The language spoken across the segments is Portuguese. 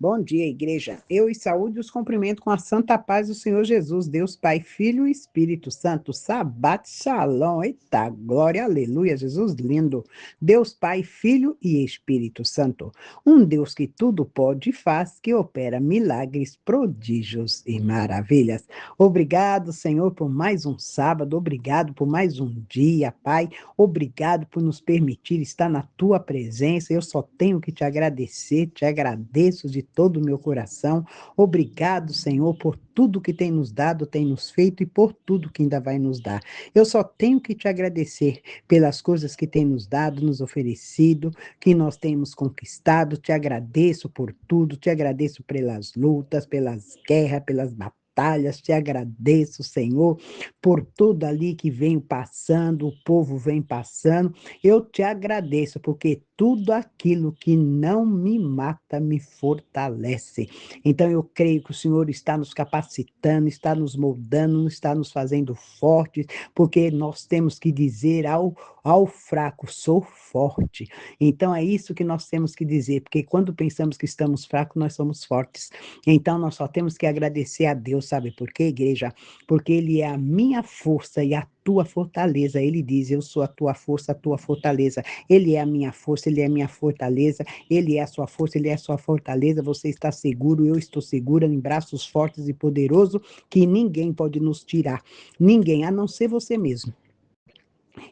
Bom dia, igreja. Eu e saúde os cumprimento com a santa paz do Senhor Jesus, Deus Pai, Filho e Espírito Santo. Sabat Shalom. Eita, glória, aleluia, Jesus lindo. Deus Pai, Filho e Espírito Santo. Um Deus que tudo pode e faz, que opera milagres, prodígios e maravilhas. Obrigado, Senhor, por mais um sábado. Obrigado por mais um dia, Pai. Obrigado por nos permitir estar na tua presença. Eu só tenho que te agradecer, te agradeço de todo o meu coração. Obrigado, Senhor, por tudo que tem nos dado, tem nos feito e por tudo que ainda vai nos dar. Eu só tenho que te agradecer pelas coisas que tem nos dado, nos oferecido, que nós temos conquistado. Te agradeço por tudo, te agradeço pelas lutas, pelas guerras, pelas batalhas. Te agradeço, Senhor, por tudo ali que vem passando, o povo vem passando. Eu te agradeço, porque tudo aquilo que não me mata me fortalece. Então eu creio que o Senhor está nos capacitando, está nos moldando, está nos fazendo fortes, porque nós temos que dizer ao fraco, sou forte. Então é isso que nós temos que dizer, porque quando pensamos que estamos fracos, nós somos fortes. Então nós só temos que agradecer a Deus, sabe por quê, igreja? Porque Ele é a minha força e a tua fortaleza. Ele diz, eu sou a tua força, a tua fortaleza. Ele é a minha força, ele é a minha fortaleza. Ele é a sua força, ele é a sua fortaleza. Você está seguro, eu estou segura, em braços fortes e poderosos, que ninguém pode nos tirar. Ninguém, a não ser você mesmo.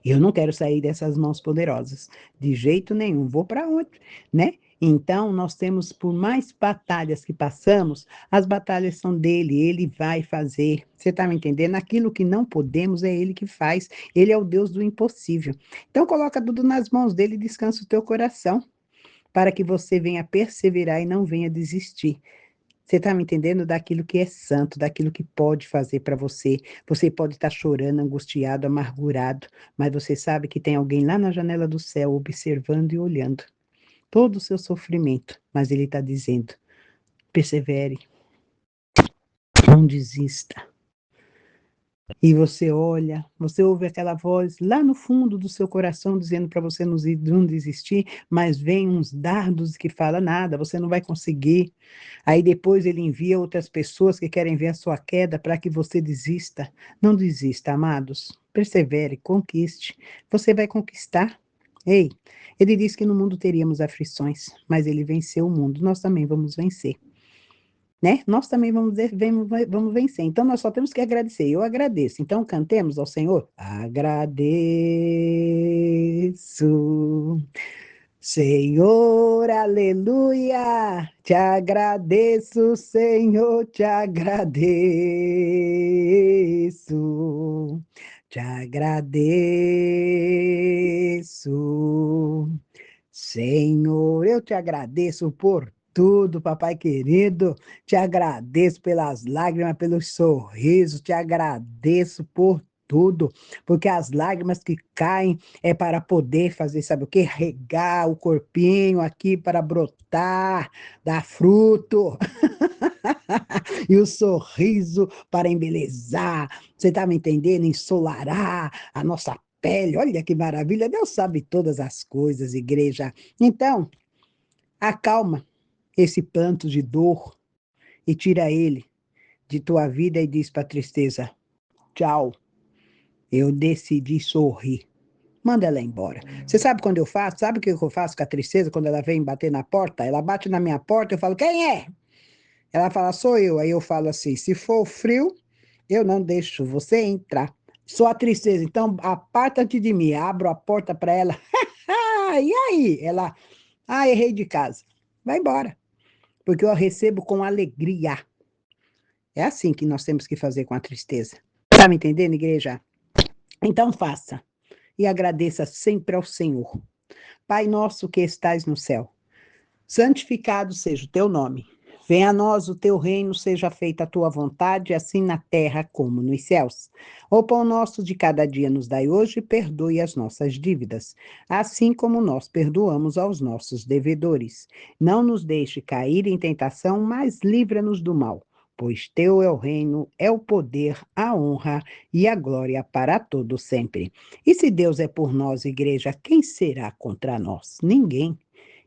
Eu não quero sair dessas mãos poderosas, de jeito nenhum. Vou para onde, né? Então, nós temos, por mais batalhas que passamos, as batalhas são dele, ele vai fazer. Você está me entendendo? Aquilo que não podemos é ele que faz. Ele é o Deus do impossível. Então, coloca tudo nas mãos dele e descansa o teu coração, para que você venha perseverar e não venha desistir. Você está me entendendo? Daquilo que é santo, daquilo que pode fazer para você. Você pode estar chorando, angustiado, amargurado, mas você sabe que tem alguém lá na janela do céu observando e olhando todo o seu sofrimento. Mas ele está dizendo: persevere, não desista. E você olha, você ouve aquela voz lá no fundo do seu coração dizendo para você não desistir, mas vem uns dardos que falam nada, você não vai conseguir. Aí depois ele envia outras pessoas que querem ver a sua queda para que você desista. Não desista, amados. Persevere, conquiste. Você vai conquistar. Ei, ele disse que no mundo teríamos aflições, mas ele venceu o mundo. Nós também vamos vencer. Né? Nós também vamos vencer. Então, nós só temos que agradecer. Eu agradeço. Então, cantemos ao Senhor. Agradeço, Senhor, aleluia. Te agradeço, Senhor, te agradeço. Te agradeço. Senhor, eu te agradeço por tudo, papai querido. Te agradeço pelas lágrimas, pelos sorrisos. Te agradeço por tudo, porque as lágrimas que caem é para poder fazer, sabe o quê? Regar o corpinho aqui para brotar, dar fruto. E o sorriso para embelezar. Você está me entendendo? Ensolarar a nossa pele. Olha que maravilha. Deus sabe todas as coisas, igreja. Então, acalma esse pranto de dor e tira ele de tua vida e diz para a tristeza: tchau, eu decidi sorrir. Manda ela embora. Você sabe quando eu faço? Sabe o que eu faço com a tristeza quando ela vem bater na porta? Ela bate na minha porta, eu falo: quem é? Ela fala: sou eu. Aí eu falo assim: se for frio, eu não deixo você entrar. Sou a tristeza, então aparta-te de mim. Abro a porta para ela. E aí? Ela: errei de casa. Vai embora, porque eu a recebo com alegria. É assim que nós temos que fazer com a tristeza. Tá me entendendo, igreja? Então faça e agradeça sempre ao Senhor. Pai nosso que estais no céu, santificado seja o teu nome. Venha a nós o teu reino, seja feita a tua vontade, assim na terra como nos céus. O pão nosso de cada dia nos dai hoje, e perdoe as nossas dívidas, assim como nós perdoamos aos nossos devedores. Não nos deixe cair em tentação, mas livra-nos do mal. Pois teu é o reino, é o poder, a honra e a glória para todo sempre. E se Deus é por nós, igreja, quem será contra nós? Ninguém.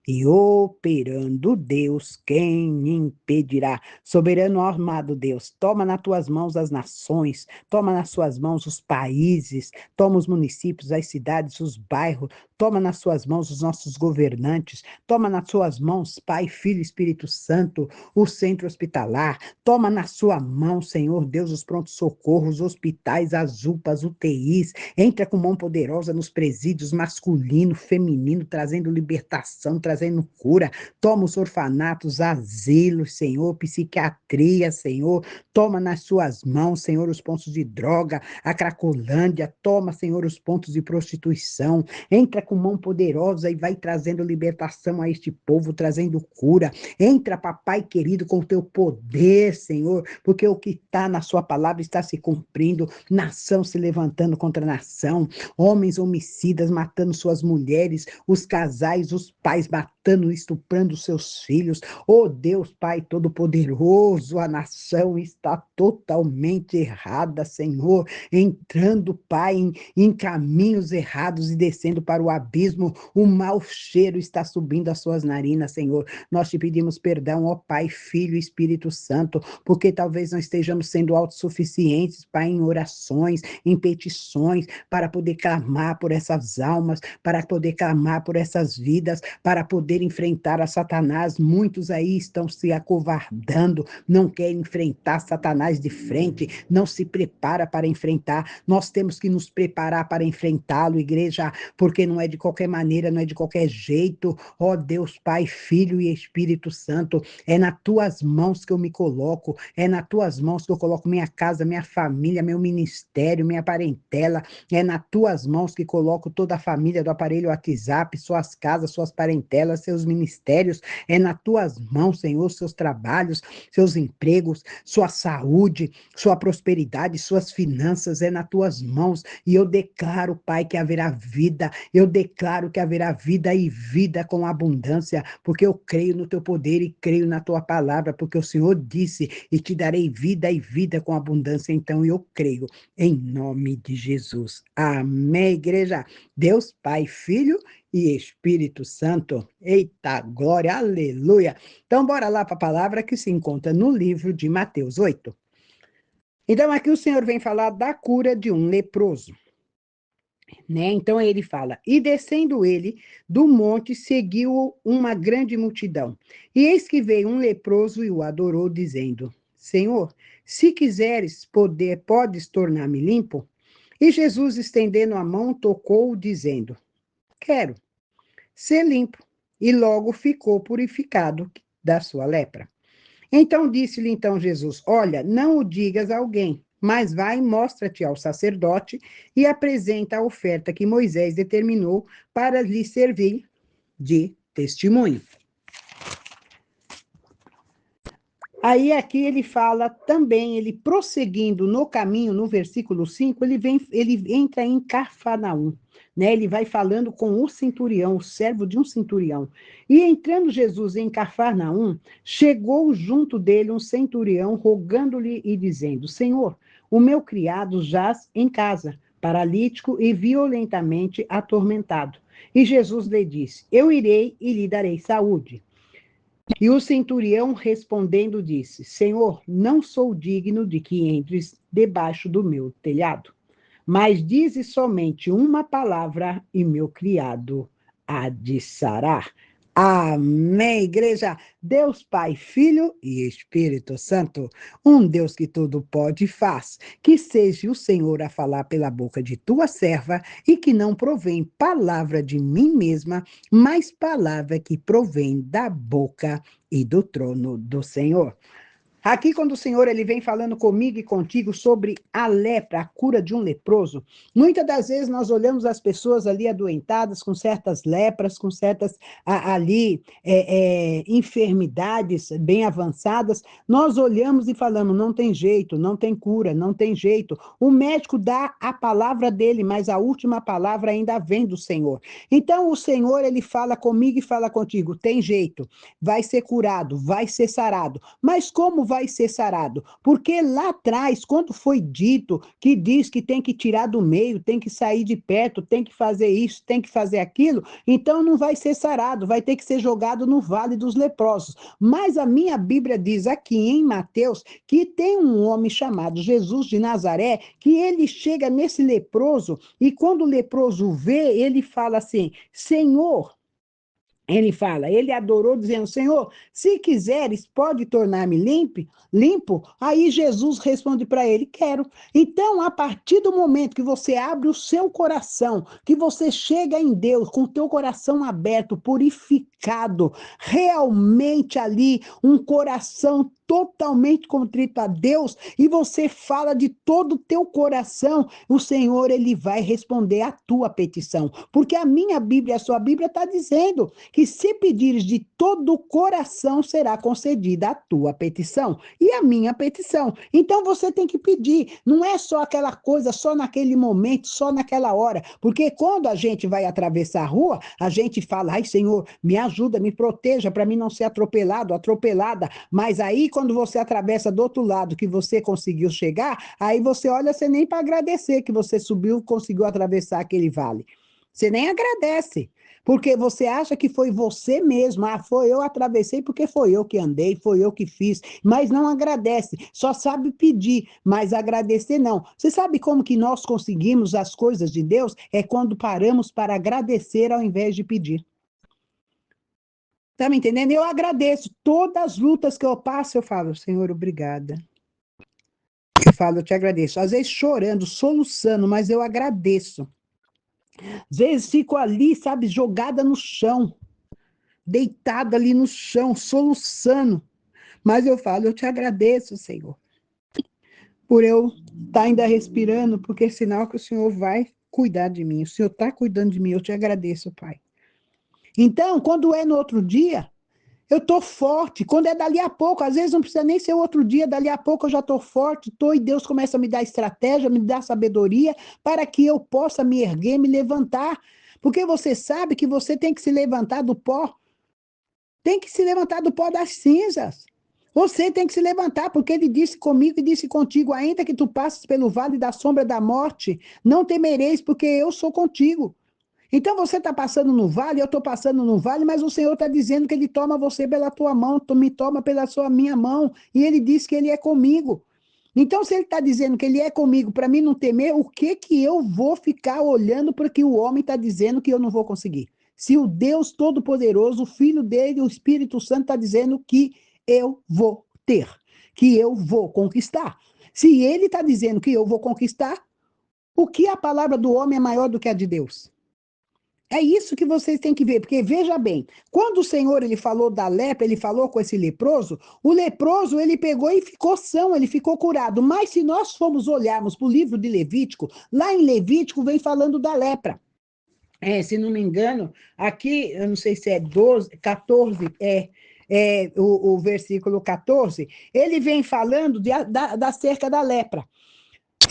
E operando Deus, quem impedirá? Soberano armado Deus, toma nas tuas mãos as nações, toma nas suas mãos os países, toma os municípios, as cidades, os bairros, toma nas suas mãos os nossos governantes, toma nas suas mãos, Pai, Filho e Espírito Santo, o centro hospitalar, toma na sua mão, Senhor Deus, os prontos-socorros, os hospitais, as UPAs, UTIs, entra com mão poderosa nos presídios masculino, feminino, trazendo libertação, trazendo cura. Toma os orfanatos, asilos, Senhor, psiquiatria, Senhor. Toma nas suas mãos, Senhor, os pontos de droga, a Cracolândia. Toma, Senhor, os pontos de prostituição. Entra com mão poderosa e vai trazendo libertação a este povo, trazendo cura. Entra, papai querido, com o teu poder, Senhor, porque o que está na sua palavra está se cumprindo. Nação se levantando contra nação, homens homicidas matando suas mulheres, os casais, os pais matando, estuprando seus filhos. Oh Deus, Pai Todo-Poderoso, a nação está totalmente errada, Senhor, entrando, Pai, em caminhos errados e descendo para o abismo. O mau cheiro está subindo às suas narinas, Senhor. Nós te pedimos perdão, ó Pai, Filho e Espírito Santo, porque talvez não estejamos sendo autossuficientes, Pai, em orações, em petições, para poder clamar por essas almas, para poder clamar por essas vidas, para poder enfrentar a Satanás. Muitos aí estão se acovardando, não querem enfrentar Satanás de frente, não se prepara para enfrentar. Nós temos que nos preparar para enfrentá-lo, igreja, porque não é de qualquer maneira, não é de qualquer jeito. Ó Deus, Pai, Filho e Espírito Santo, é nas tuas mãos que eu me coloco, é nas tuas mãos que eu coloco minha casa, minha família, meu ministério, minha parentela, é nas tuas mãos que coloco toda a família do aparelho WhatsApp, suas casas, suas parentelas, seus ministérios, é nas tuas mãos, Senhor, seus trabalhos, seus empregos, sua saúde, sua prosperidade, suas finanças, é nas tuas mãos, e eu declaro, Pai, que haverá vida, eu declaro que haverá vida e vida com abundância, porque eu creio no teu poder e creio na tua palavra, porque o Senhor disse, e te darei vida e vida com abundância, então eu creio, em nome de Jesus. Amém, igreja? Deus, Pai, Filho e Espírito Santo. Eita, glória, aleluia. Então, bora lá para a palavra que se encontra no livro de Mateus 8. Então, aqui o Senhor vem falar da cura de um leproso. Né? Então ele fala, e descendo ele do monte, seguiu uma grande multidão. E eis que veio um leproso e o adorou, dizendo, Senhor, se quiseres, podes tornar-me limpo? E Jesus, estendendo a mão, tocou-o, dizendo, quero ser limpo. E logo ficou purificado da sua lepra. Então disse-lhe então Jesus, olha, não o digas a alguém, mas vai e mostra-te ao sacerdote e apresenta a oferta que Moisés determinou para lhe servir de testemunho. Aí aqui ele fala também, ele prosseguindo no caminho, no versículo 5, ele entra em Cafarnaum, né? Ele vai falando com o centurião, o servo de um centurião. E entrando Jesus em Cafarnaum, chegou junto dele um centurião, rogando-lhe e dizendo, Senhor, o meu criado jaz em casa, paralítico e violentamente atormentado. E Jesus lhe disse, eu irei e lhe darei saúde. E o centurião respondendo disse, Senhor, não sou digno de que entres debaixo do meu telhado, mas dize somente uma palavra e meu criado há de sarar. Amém, igreja. Deus Pai, Filho e Espírito Santo, um Deus que tudo pode e faz, que seja o Senhor a falar pela boca de tua serva e que não provém palavra de mim mesma, mas palavra que provém da boca e do trono do Senhor. Aqui, quando o Senhor ele vem falando comigo e contigo sobre a lepra, a cura de um leproso, muitas das vezes nós olhamos as pessoas ali adoentadas, com certas lepras, com certas enfermidades bem avançadas, nós olhamos e falamos, não tem jeito, não tem cura, não tem jeito. O médico dá a palavra dele, mas a última palavra ainda vem do Senhor. Então, o Senhor, ele fala comigo e fala contigo, tem jeito, vai ser curado, vai ser sarado. Mas como vai ser sarado? Porque lá atrás, quando foi dito que diz que tem que tirar do meio, tem que sair de perto, tem que fazer isso, tem que fazer aquilo, então não vai ser sarado, vai ter que ser jogado no vale dos leprosos. Mas a minha Bíblia diz aqui em Mateus que tem um homem chamado Jesus de Nazaré, que ele chega nesse leproso e quando o leproso vê, ele fala assim: Senhor, ele fala, ele adorou dizendo, Senhor, se quiseres, pode tornar-me limpo? Aí Jesus responde para ele, quero. Então, a partir do momento que você abre o seu coração, que você chega em Deus com o teu coração aberto, purificado, realmente ali, um coração totalmente contrito a Deus, e você fala de todo o teu coração, o Senhor, ele vai responder a tua petição. Porque a minha Bíblia, a sua Bíblia está dizendo que se pedires de todo o coração, será concedida a tua petição e a minha petição. Então você tem que pedir, não é só aquela coisa, só naquele momento, só naquela hora, porque quando a gente vai atravessar a rua, a gente fala, ai Senhor, me ajuda, me proteja para mim não ser atropelado, atropelada, mas aí quando você atravessa do outro lado, que você conseguiu chegar, aí você olha, você nem para agradecer que você subiu, conseguiu atravessar aquele vale. Você nem agradece, porque você acha que foi você mesmo, foi eu atravessei porque foi eu que andei, foi eu que fiz, mas não agradece, só sabe pedir, mas agradecer não. Você sabe como que nós conseguimos as coisas de Deus? É quando paramos para agradecer ao invés de pedir. Tá me entendendo? Eu agradeço. Todas as lutas que eu passo, eu falo, Senhor, obrigada. Eu falo, eu te agradeço. Às vezes chorando, soluçando, mas eu agradeço. Às vezes fico ali, sabe, jogada no chão, deitada ali no chão, soluçando. Mas eu falo, eu te agradeço, Senhor, por eu estar ainda respirando, porque é sinal que o Senhor vai cuidar de mim. O Senhor está cuidando de mim, eu te agradeço, Pai. Então, quando é no outro dia, eu estou forte. Quando é dali a pouco, às vezes não precisa nem ser outro dia, dali a pouco eu já estou forte, e Deus começa a me dar estratégia, me dar sabedoria, para que eu possa me erguer, me levantar. Porque você sabe que você tem que se levantar do pó, tem que se levantar do pó das cinzas. Você tem que se levantar, porque ele disse comigo e disse contigo, ainda que tu passes pelo vale da sombra da morte, não temereis, porque eu sou contigo. Então você está passando no vale, eu estou passando no vale, mas o Senhor está dizendo que Ele toma você pela tua mão, me toma pela sua minha mão, e Ele diz que Ele é comigo. Então, se Ele está dizendo que Ele é comigo para mim não temer, o que que eu vou ficar olhando para que o homem está dizendo que eu não vou conseguir? Se o Deus Todo-Poderoso, o Filho dele, o Espírito Santo está dizendo que eu vou ter, que eu vou conquistar. Se Ele está dizendo que eu vou conquistar, o que a palavra do homem é maior do que a de Deus? É isso que vocês têm que ver, porque veja bem, quando o Senhor ele falou da lepra, ele falou com esse leproso, o leproso ele pegou e ficou são, ele ficou curado. Mas se nós formos olharmos para o livro de Levítico, lá em Levítico vem falando da lepra. Se não me engano, aqui, eu não sei se é 12, 14, o versículo 14, ele vem falando da cerca da lepra.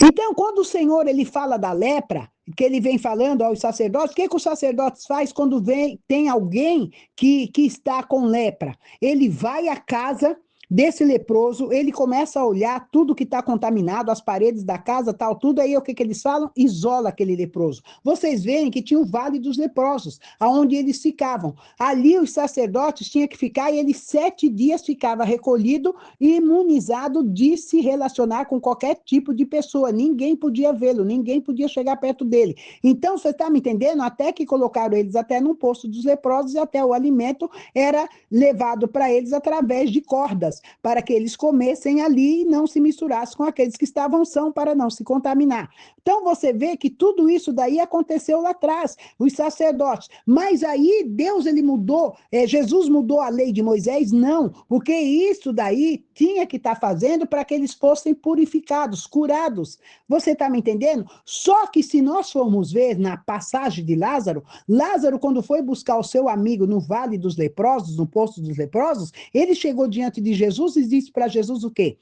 Então, quando o Senhor ele fala da lepra, que ele vem falando aos sacerdotes, o que, que os sacerdotes faz quando tem alguém que está com lepra? Ele vai à casa desse leproso, ele começa a olhar tudo que está contaminado, as paredes da casa, tal, tudo, aí o que, que eles falam? Isola aquele leproso. Vocês veem que tinha o Vale dos Leprosos, aonde eles ficavam. Ali os sacerdotes tinham que ficar e ele 7 dias ficava recolhido e imunizado de se relacionar com qualquer tipo de pessoa. Ninguém podia vê-lo, ninguém podia chegar perto dele. Então, você está me entendendo? Até que colocaram eles até num poço dos leprosos e até o alimento era levado para eles através de cordas, para que eles comessem ali e não se misturassem com aqueles que estavam são, para não se contaminar. Então, você vê que tudo isso daí aconteceu lá atrás, os sacerdotes. Mas aí, Deus, ele mudou, Jesus mudou a lei de Moisés? Não, porque isso daí tinha que estar fazendo para que eles fossem purificados, curados. Você está me entendendo? Só que se nós formos ver na passagem de Lázaro, Lázaro, quando foi buscar o seu amigo no Vale dos Leprosos, no Poço dos Leprosos, ele chegou diante de Jesus e disse para Jesus o quê?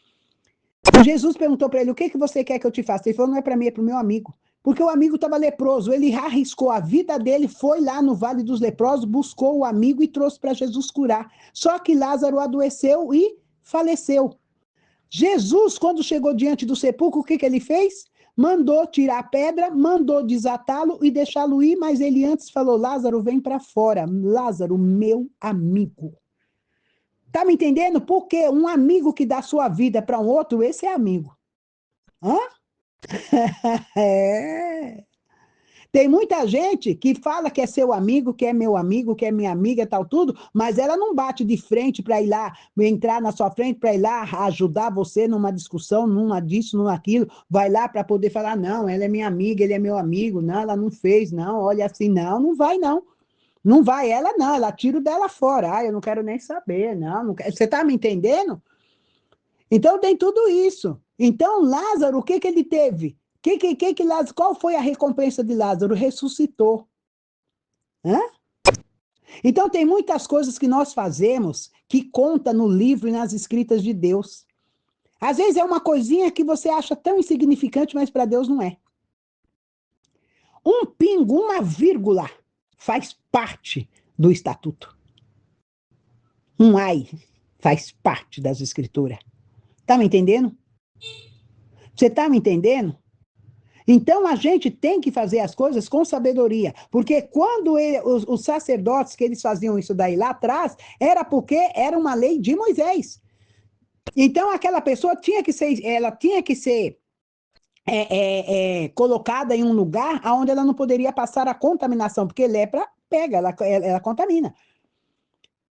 Jesus perguntou para ele, o que, que você quer que eu te faça? Ele falou, não é para mim, é para o meu amigo. Porque o amigo estava leproso, ele arriscou a vida dele, foi lá no Vale dos Leprosos, buscou o amigo e trouxe para Jesus curar. Só que Lázaro adoeceu e faleceu. Jesus, quando chegou diante do sepulcro, o que que ele fez? Mandou tirar a pedra, mandou desatá-lo e deixá-lo ir, mas ele antes falou, Lázaro, vem para fora. Lázaro, meu amigo. Tá me entendendo? Porque um amigo que dá sua vida para um outro, esse é amigo. Hã? É. Tem muita gente que fala que é seu amigo, que é meu amigo, que é minha amiga, tal, tudo, mas ela não bate de frente para ir lá, entrar na sua frente para ir lá ajudar você numa discussão, numa disso, numa aquilo, vai lá para poder falar, não, ela é minha amiga, ele é meu amigo, não, ela não fez, não, olha assim, não, não vai, não. Não vai ela, não, ela tira o dela fora, eu não quero nem saber, não, não quero. Você está me entendendo? Então tem tudo isso. Então Lázaro, o que que ele teve? Lázaro, qual foi a recompensa de Lázaro? Ressuscitou. Hã? Então tem muitas coisas que nós fazemos que conta no livro e nas escritas de Deus. Às vezes é uma coisinha que você acha tão insignificante, mas para Deus não é. Um pingo, uma vírgula, faz parte do estatuto. Um ai faz parte das escrituras. Tá me entendendo? Você tá me entendendo? Então a gente tem que fazer as coisas com sabedoria, porque quando os sacerdotes que eles faziam isso daí lá atrás, era porque era uma lei de Moisés. Então aquela pessoa tinha que ser, ela tinha que ser colocada em um lugar onde ela não poderia passar a contaminação, porque lepra pega, ela contamina.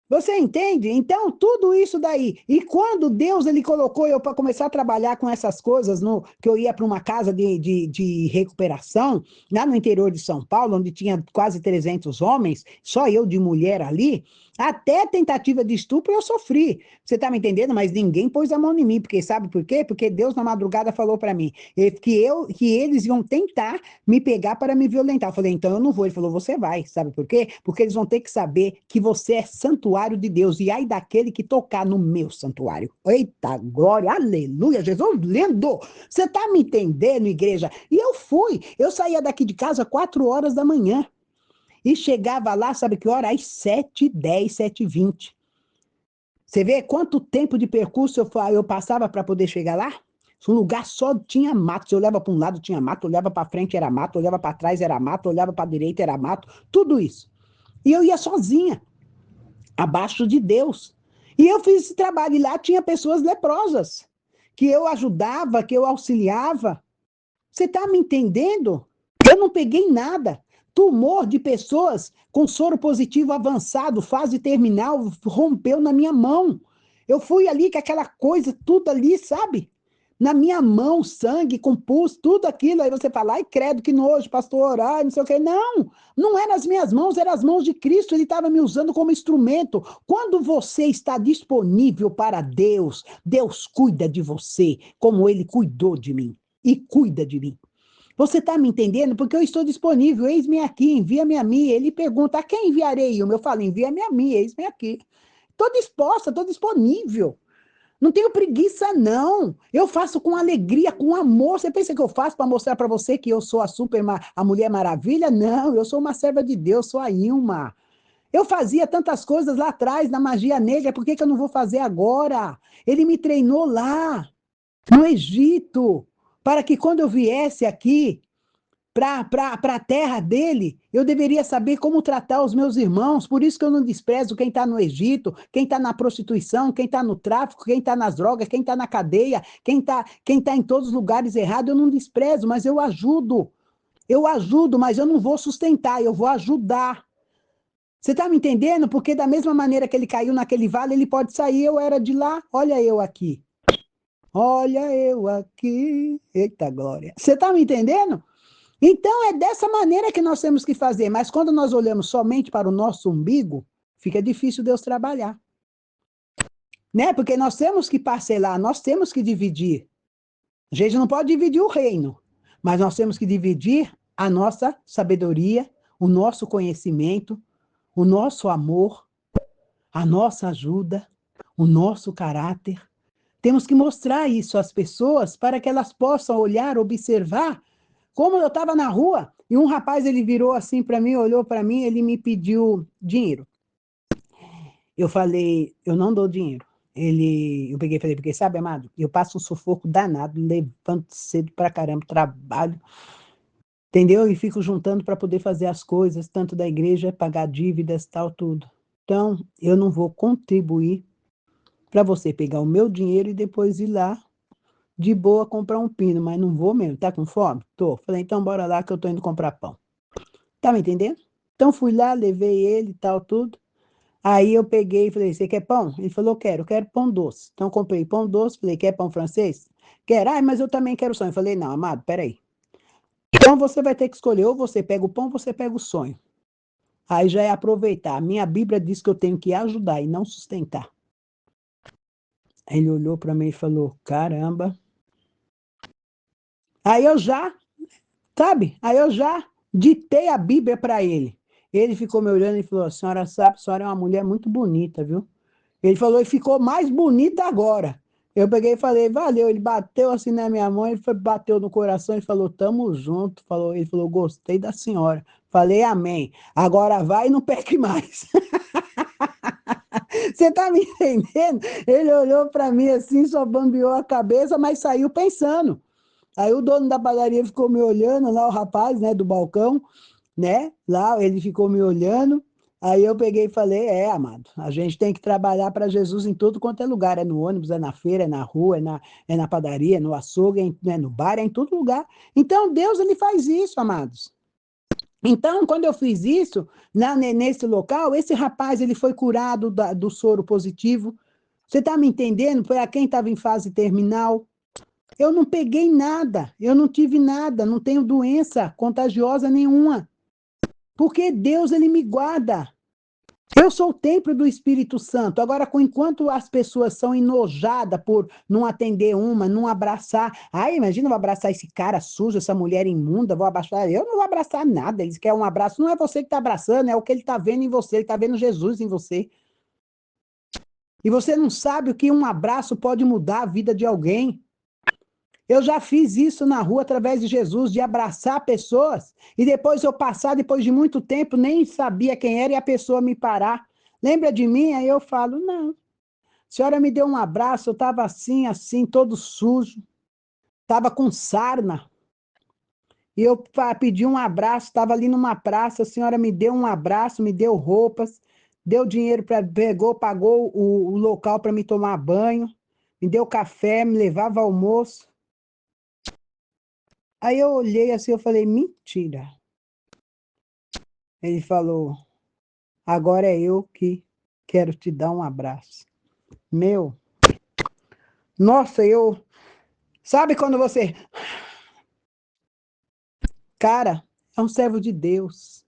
Você entende? Então, tudo isso daí. E quando Deus ele colocou eu para começar a trabalhar com essas coisas, que eu ia para uma casa de recuperação, lá no interior de São Paulo, onde tinha quase 300 homens, só eu de mulher ali, até tentativa de estupro eu sofri. Você está me entendendo? Mas ninguém pôs a mão em mim, porque sabe por quê? Porque Deus na madrugada falou para mim que eles iam tentar me pegar para me violentar. Eu falei, então eu não vou. Ele falou, você vai. Sabe por quê? Porque eles vão ter que saber que você é santuário de Deus. E ai daquele que tocar no meu santuário. Eita, glória, aleluia, Jesus lindo. Você está me entendendo, igreja? E eu fui. Eu saía daqui de casa 4 horas da manhã. E chegava lá, sabe que hora? Às 7h10, 7h20. Você vê quanto tempo de percurso eu passava para poder chegar lá? Um lugar só tinha mato. Se eu olhava para um lado, tinha mato. Olhava para frente, era mato. Olhava para trás, era mato. Olhava para a direita, era mato. Tudo isso. E eu ia sozinha, abaixo de Deus. E eu fiz esse trabalho. E lá tinha pessoas leprosas, que eu ajudava, que eu auxiliava. Você está me entendendo? Eu não peguei nada. Tumor de pessoas com soro positivo avançado, fase terminal, rompeu na minha mão. Eu fui ali com aquela coisa, tudo ali, sabe? Na minha mão, sangue, com pus, tudo aquilo. Aí você fala, ai, credo, que nojo, pastor, ai, não sei o quê. Não, não eram as minhas mãos, eram as mãos de Cristo. Ele estava me usando como instrumento. Quando você está disponível para Deus, Deus cuida de você, como Ele cuidou de mim. E cuida de mim. Você está me entendendo? Porque eu estou disponível, eis-me aqui, envia-me a mim. Ele pergunta, a quem enviarei? Eu falo, envia-me a mim, eis-me aqui. Estou disposta, estou disponível. Não tenho preguiça, não. Eu faço com alegria, com amor. Você pensa que eu faço para mostrar para você que eu sou a Mulher Maravilha? Não, eu sou uma serva de Deus, sou a Ilma. Eu fazia tantas coisas lá atrás, na magia negra, por que eu não vou fazer agora? Ele me treinou lá, no Egito, para que quando eu viesse aqui, para a terra dele, eu deveria saber como tratar os meus irmãos, por isso que eu não desprezo quem está no Egito, quem está na prostituição, quem está no tráfico, quem está nas drogas, quem está na cadeia, quem tá em todos os lugares errados, eu não desprezo, mas eu ajudo, mas eu não vou sustentar, eu vou ajudar. Você está me entendendo? Porque da mesma maneira que ele caiu naquele vale, ele pode sair, eu era de lá, olha eu aqui. Olha eu aqui, eita glória. Você está me entendendo? Então, é dessa maneira que nós temos que fazer, mas quando nós olhamos somente para o nosso umbigo, fica difícil Deus trabalhar. Né? Porque nós temos que parcelar, nós temos que dividir. A gente não pode dividir o reino, mas nós temos que dividir a nossa sabedoria, o nosso conhecimento, o nosso amor, a nossa ajuda, o nosso caráter. Temos que mostrar isso às pessoas para que elas possam olhar, observar. Como eu estava na rua, e um rapaz ele virou assim para mim, olhou para mim, ele me pediu dinheiro. Eu falei, eu não dou dinheiro. eu peguei e falei, porque sabe, amado, eu passo um sufoco danado, levanto cedo pra caramba, trabalho, entendeu? E fico juntando para poder fazer as coisas, tanto da igreja, pagar dívidas, tal, tudo. Então, eu não vou contribuir para você pegar o meu dinheiro e depois ir lá de boa comprar um pino, mas não vou mesmo. Tá com fome? Tô. Falei, então bora lá que eu tô indo comprar pão. Tá me entendendo? Então fui lá, levei ele e tal, tudo. Aí eu peguei e falei, você quer pão? Ele falou, quero pão doce. Então comprei pão doce, falei, quer pão francês? Quero. Ah, mas eu também quero sonho. Eu falei, não, amado, peraí. Então você vai ter que escolher, ou você pega o pão, ou você pega o sonho. Aí já é aproveitar. A minha Bíblia diz que eu tenho que ajudar e não sustentar. Aí ele olhou para mim e falou, caramba. Aí eu já, sabe? Aí eu já ditei a Bíblia para ele. Ele ficou me olhando e falou, a senhora sabe, a senhora é uma mulher muito bonita, viu? Ele falou, e ficou mais bonita agora. Eu peguei e falei, valeu. Ele bateu assim na minha mão, ele foi, bateu no coração e falou, tamo junto. Ele falou, gostei da senhora. Falei, amém. Agora vai e não peque mais. Você tá me entendendo? Ele olhou para mim assim, só bambeou a cabeça, mas saiu pensando. Aí o dono da padaria ficou me olhando, lá o rapaz, né, do balcão, né? Lá ele ficou me olhando. Aí eu peguei e falei: amado, a gente tem que trabalhar para Jesus em tudo quanto é lugar. É no ônibus, é na feira, é na rua, é na padaria, é no açougue, é no bar, é em todo lugar. Então Deus, ele faz isso, amados. Então, quando eu fiz isso, nesse local, esse rapaz, ele foi curado do soro positivo. Você está me entendendo? Para quem estava em fase terminal. Eu não peguei nada, eu não tive nada, não tenho doença contagiosa nenhuma. Porque Deus, ele me guarda. Eu sou o templo do Espírito Santo. Agora, enquanto as pessoas são enojadas por não atender uma, não abraçar. Ai, imagina eu vou abraçar esse cara sujo, essa mulher imunda, vou abraçar. Eu não vou abraçar nada. Eles querem um abraço. Não é você que está abraçando, é o que ele está vendo em você. Ele está vendo Jesus em você. E você não sabe o que um abraço pode mudar a vida de alguém. Eu já fiz isso na rua através de Jesus, de abraçar pessoas, e depois eu passar, depois de muito tempo, nem sabia quem era, e a pessoa me parar. Lembra de mim? Aí eu falo, não. A senhora me deu um abraço, eu estava assim, assim, todo sujo, estava com sarna. E eu pedi um abraço, estava ali numa praça, a senhora me deu um abraço, me deu roupas, deu dinheiro, pagou o local para me tomar banho, me deu café, me levava almoço. Aí eu olhei assim, eu falei, mentira. Ele falou, agora é eu que quero te dar um abraço. Meu, nossa, sabe quando você, cara, é um servo de Deus.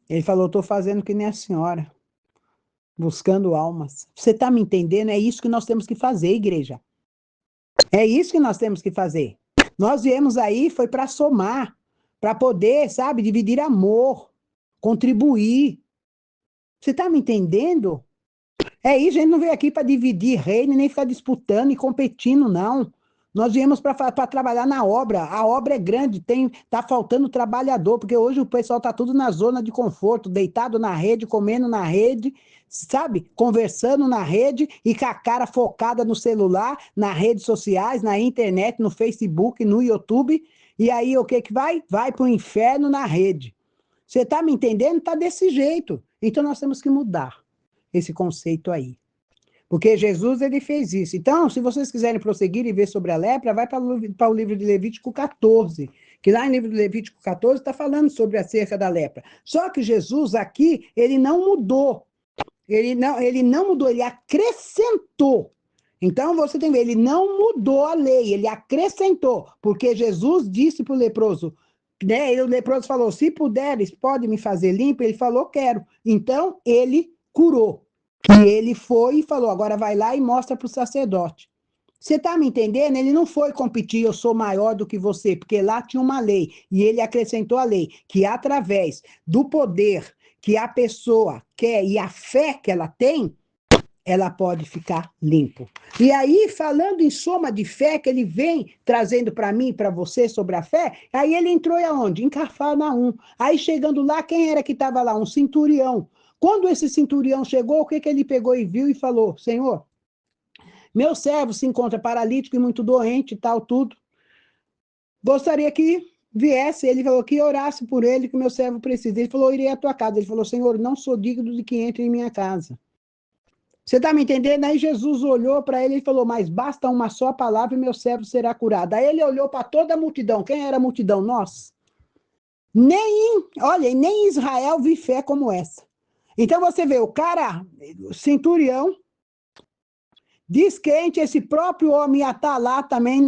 Ele falou, estou fazendo que nem a senhora, buscando almas. Você está me entendendo? É isso que nós temos que fazer, igreja. É isso que nós temos que fazer. Nós viemos aí, foi para somar, para poder, sabe, dividir amor, contribuir. Você está me entendendo? É isso, a gente não veio aqui para dividir reino, nem ficar disputando e competindo, não. Nós viemos para trabalhar na obra. A obra é grande, tá faltando trabalhador, porque hoje o pessoal tá tudo na zona de conforto, deitado na rede, comendo na rede, sabe? Conversando na rede e com a cara focada no celular, nas redes sociais, na internet, no Facebook, no YouTube. E aí o que que vai? Vai para o inferno na rede. Você tá me entendendo? Tá desse jeito. Então nós temos que mudar esse conceito aí. Porque Jesus, ele fez isso. Então, se vocês quiserem prosseguir e ver sobre a lepra, vai para o livro de Levítico 14, que lá em livro de Levítico 14 está falando sobre acerca da lepra. Só que Jesus aqui, ele não mudou. Ele não mudou, ele acrescentou. Então, você tem que ver, ele não mudou a lei, ele acrescentou. Porque Jesus disse para o leproso, né? E o leproso falou, se puderes, pode me fazer limpo? Ele falou, quero. Então, ele curou. E ele foi e falou, agora vai lá e mostra para o sacerdote. Você está me entendendo? Ele não foi competir, eu sou maior do que você, porque lá tinha uma lei, e ele acrescentou a lei, que através do poder que a pessoa quer e a fé que ela tem, ela pode ficar limpo. E aí, falando em soma de fé, que ele vem trazendo para mim e para você sobre a fé, aí ele entrou aonde? Em Cafarnaum. Aí chegando lá, quem era que estava lá? Um centurião. Quando esse centurião chegou, o que ele pegou e viu e falou? Senhor, meu servo se encontra paralítico e muito doente e tal, tudo. Gostaria que viesse, ele falou que orasse por ele, que meu servo precisa. Ele falou, irei à tua casa. Ele falou, Senhor, não sou digno de que entre em minha casa. Você está me entendendo? Aí Jesus olhou para ele e falou, mas basta uma só palavra e meu servo será curado. Aí ele olhou para toda a multidão. Quem era a multidão? Nós. Olha, nem em Israel vi fé como essa. Então você vê, o cara, o centurião, descrente, esse próprio homem ia estar lá também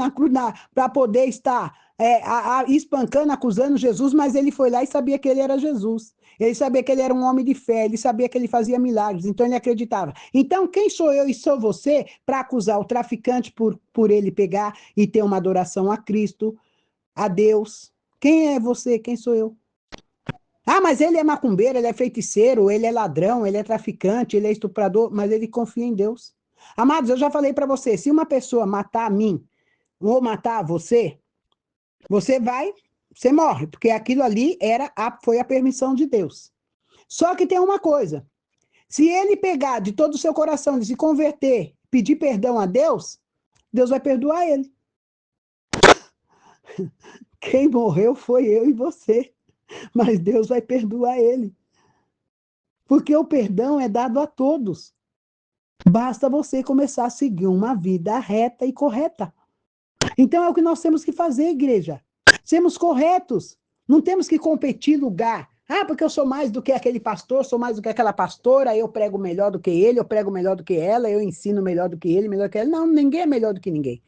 para poder estar espancando, acusando Jesus, mas ele foi lá e sabia que ele era Jesus. Ele sabia que ele era um homem de fé, ele sabia que ele fazia milagres, então ele acreditava. Então, quem sou eu e sou você para acusar o traficante por ele pegar e ter uma adoração a Cristo, a Deus? Quem é você? Quem sou eu? Ah, mas ele é macumbeiro, ele é feiticeiro, ele é ladrão, ele é traficante, ele é estuprador, mas ele confia em Deus. Amados, eu já falei para você, se uma pessoa matar a mim ou matar você, você morre, porque aquilo ali foi a permissão de Deus. Só que tem uma coisa, se ele pegar de todo o seu coração, de se converter, pedir perdão a Deus, Deus vai perdoar ele. Quem morreu foi eu e você, mas Deus vai perdoar ele. Porque o perdão é dado a todos. Basta você começar a seguir uma vida reta e correta. Então é o que nós temos que fazer, igreja. Sermos corretos. Não temos que competir lugar. Ah, porque eu sou mais do que aquele pastor, sou mais do que aquela pastora, eu prego melhor do que ele, eu prego melhor do que ela, eu ensino melhor do que ele, melhor do que ela. Não, ninguém é melhor do que ninguém.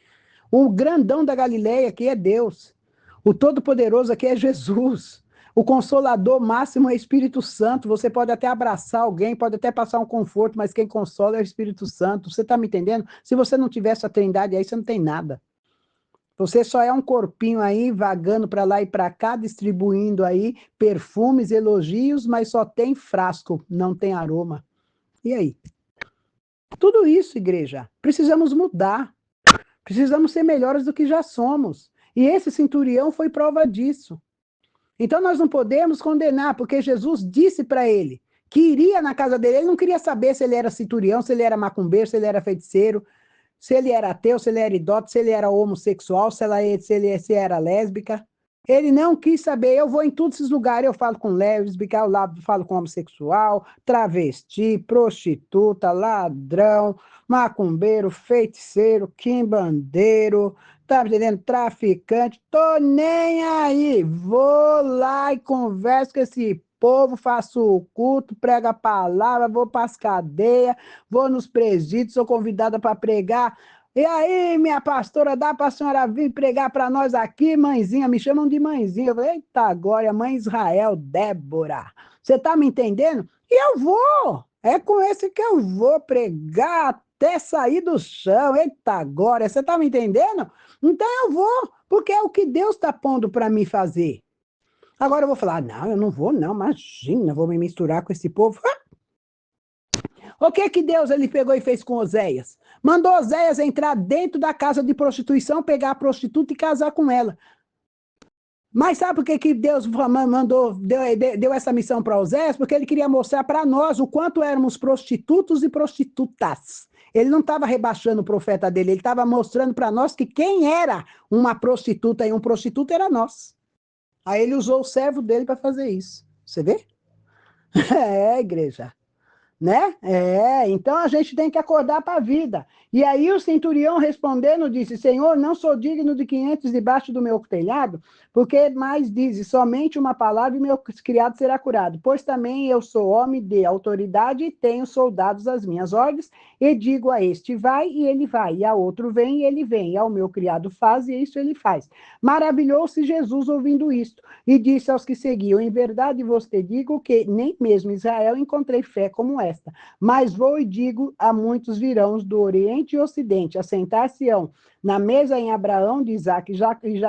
O grandão da Galileia aqui é Deus. O Todo-Poderoso aqui é Jesus. O Consolador máximo é o Espírito Santo. Você pode até abraçar alguém, pode até passar um conforto, mas quem consola é o Espírito Santo. Você está me entendendo? Se você não tiver essa trindade aí, você não tem nada. Você só é um corpinho aí, vagando para lá e para cá, distribuindo aí perfumes, elogios, mas só tem frasco, não tem aroma. E aí? Tudo isso, igreja, precisamos mudar. Precisamos ser melhores do que já somos. E esse centurião foi prova disso. Então nós não podemos condenar, porque Jesus disse para ele que iria na casa dele. Ele não queria saber se ele era centurião, se ele era macumbeiro, se ele era feiticeiro, se ele era ateu, se ele era idólatra, se ele era homossexual, se era lésbica. Ele não quis saber. Eu vou em todos esses lugares, eu falo com lésbica, eu falo com homossexual, travesti, prostituta, ladrão, macumbeiro, feiticeiro, quimbandeiro, tá entendendo? Traficante, tô nem aí. Vou lá e converso com esse povo, faço o culto, prego a palavra, vou para as cadeias, vou nos presídios, sou convidada para pregar. E aí, minha pastora, dá para a senhora vir pregar para nós aqui, mãezinha? Me chamam de mãezinha. Eu falei, eita, glória, mãe Israel, Débora. Você está me entendendo? E eu vou. É com esse que eu vou pregar até sair do chão. Eita, glória, você está me entendendo? Então eu vou, porque é o que Deus está pondo para mim fazer. Agora eu vou falar, não, eu não vou, não, imagina, vou me misturar com esse povo. O que Deus ele pegou e fez com Oséias? Mandou Oséias entrar dentro da casa de prostituição, pegar a prostituta e casar com ela. Mas sabe por que Deus deu essa missão para Oséias? Porque ele queria mostrar para nós o quanto éramos prostitutos e prostitutas. Ele não estava rebaixando o profeta dele, ele estava mostrando para nós que quem era uma prostituta e um prostituto era nós. Aí ele usou o servo dele para fazer isso. Você vê? É, igreja. Né? Então a gente tem que acordar para a vida. E aí o centurião respondendo disse, Senhor, não sou digno de que entres debaixo do meu telhado, porque mais diz, somente uma palavra e meu criado será curado. Pois também eu sou homem de autoridade e tenho soldados às minhas ordens, e digo a este, vai, e ele vai, e a outro vem, e ele vem, e ao meu criado faz, e isso ele faz. Maravilhou-se Jesus ouvindo isto, e disse aos que seguiam, em verdade vos te digo que nem mesmo em Israel encontrei fé como esta. Mas vou e digo a muitos virão do Oriente e Ocidente, assentar-se-ão na mesa em Abraão, de Isaac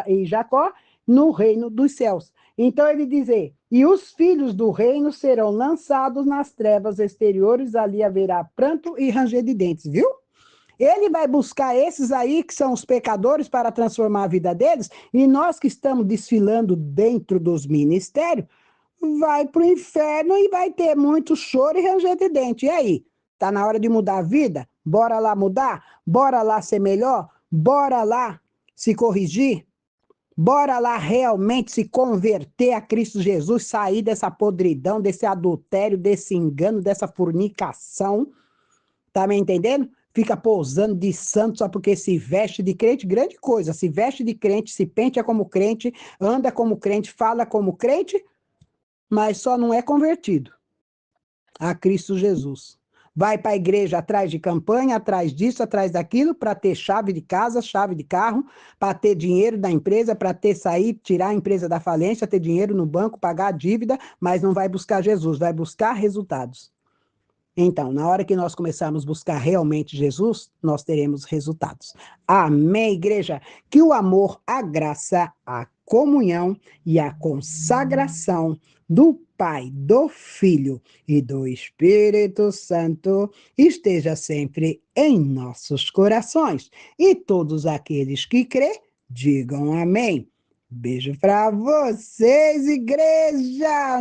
e Jacó, no reino dos céus. Então ele diz, e os filhos do reino serão lançados nas trevas exteriores, ali haverá pranto e ranger de dentes, viu? Ele vai buscar esses aí que são os pecadores para transformar a vida deles, e nós que estamos desfilando dentro dos ministérios, vai para o inferno e vai ter muito choro e ranger de dente. E aí? Tá na hora de mudar a vida? Bora lá mudar? Bora lá ser melhor? Bora lá se corrigir? Bora lá realmente se converter a Cristo Jesus, sair dessa podridão, desse adultério, desse engano, dessa fornicação. Tá me entendendo? Fica pousando de santo só porque se veste de crente, grande coisa. Se veste de crente, se penteia como crente, anda como crente, fala como crente, mas só não é convertido a Cristo Jesus. Vai para a igreja atrás de campanha, atrás disso, atrás daquilo, para ter chave de casa, chave de carro, para ter dinheiro da empresa, para ter sair, tirar a empresa da falência, ter dinheiro no banco, pagar a dívida, mas não vai buscar Jesus, vai buscar resultados. Então, na hora que nós começarmos a buscar realmente Jesus, nós teremos resultados. Amém, igreja? Que o amor, a graça, a comunhão e a consagração do Pai, do Filho e do Espírito Santo esteja sempre em nossos corações. E todos aqueles que crê, digam amém. Beijo para vocês, igreja!